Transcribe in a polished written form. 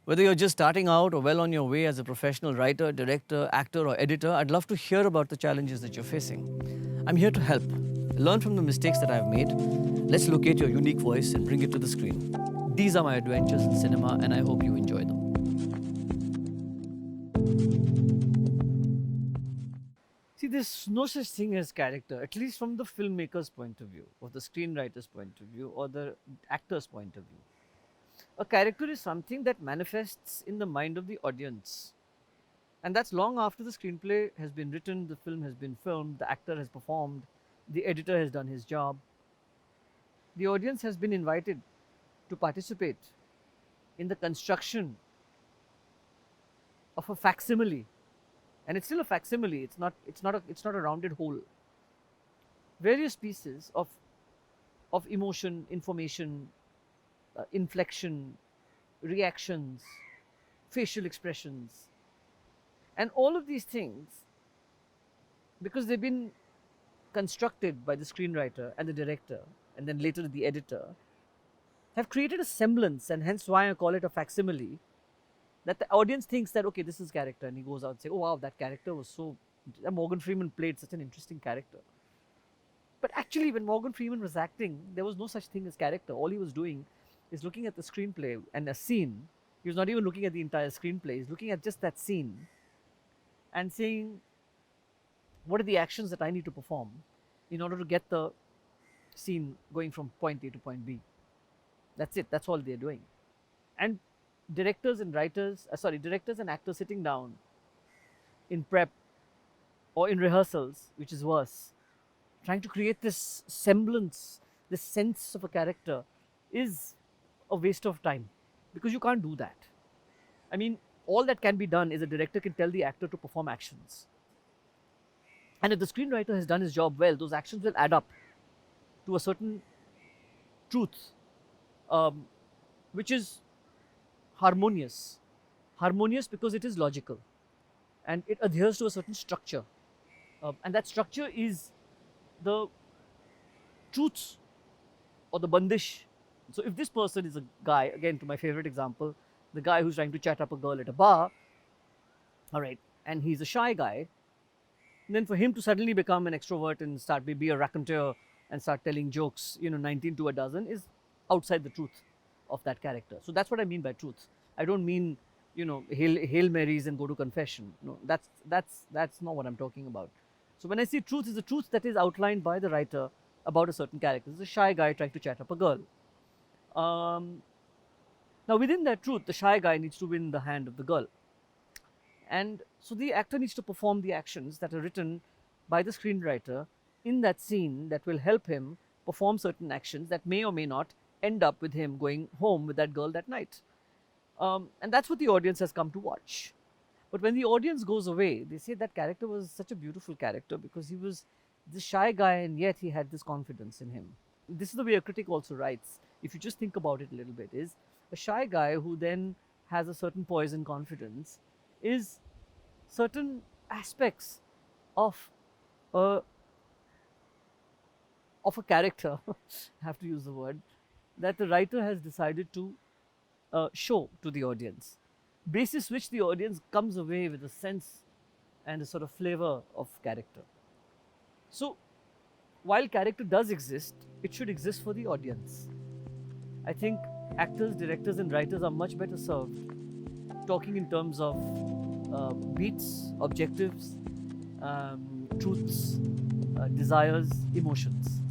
Whether you're just starting out or well on your way as a professional writer, director, actor, or editor, I'd love to hear about the challenges that you're facing. I'm here to help. Learn from the mistakes that I've made. Let's locate your unique voice and bring it to the screen. These are my adventures in cinema, and I hope you enjoy them. See, there's no such thing as character, at least from the filmmaker's point of view, or the screenwriter's point of view, or the actor's point of view. A character is something that manifests in the mind of the audience. And that's long after the screenplay has been written, the film has been filmed, the actor has performed, the editor has done his job. The audience has been invited to participate in the construction of a facsimile. And it's still a facsimile, it's not a rounded whole. Various pieces of emotion, information, inflection, reactions, facial expressions. And all of these things, because they've been constructed by the screenwriter and the director, and then later the editor, have created a semblance, and hence why I call it a facsimile, that the audience thinks that, okay, this is character, and he goes out and says, oh wow, that character was so, Morgan Freeman played such an interesting character. But actually, when Morgan Freeman was acting, there was no such thing as character. All he was doing is looking at the screenplay and a scene. He was not even looking at the entire screenplay. He's looking at just that scene and saying, what are the actions that I need to perform in order to get the scene going from point A to point B? That's it. That's all they're doing. And directors and actors sitting down in prep or in rehearsals, which is worse, trying to create this semblance, this sense of a character, is a waste of time, because you can't do that. I mean, all that can be done is a director can tell the actor to perform actions. And if the screenwriter has done his job well, those actions will add up to a certain truth, which is harmonious. Harmonious because it is logical and it adheres to a certain structure. And that structure is the truths or the bandish. So if this person is a guy, again to my favorite example, the guy who's trying to chat up a girl at a bar, all right, and he's a shy guy, then for him to suddenly become an extrovert and start be a raconteur and start telling jokes, 19 to a dozen, is outside the truth of that character. So that's what I mean by truth. I don't mean, Hail Marys and go to confession. No, that's not what I'm talking about. So when I say truth, is the truth that is outlined by the writer about a certain character. It's a shy guy trying to chat up a girl. Now within that truth, the shy guy needs to win the hand of the girl. And so the actor needs to perform the actions that are written by the screenwriter in that scene that will help him perform certain actions that may or may not end up with him going home with that girl that night. And that's what the audience has come to watch. But when the audience goes away, they say that character was such a beautiful character because he was this shy guy and yet he had this confidence in him. This is the way a critic also writes, if you just think about it a little bit, is a shy guy who then has a certain poise and confidence is certain aspects of a character, I have to use the word, that the writer has decided to show to the audience, basis which the audience comes away with a sense and a sort of flavor of character. So while character does exist, it should exist for the audience. I think actors, directors and writers are much better served talking in terms of beats, objectives, truths, desires, emotions.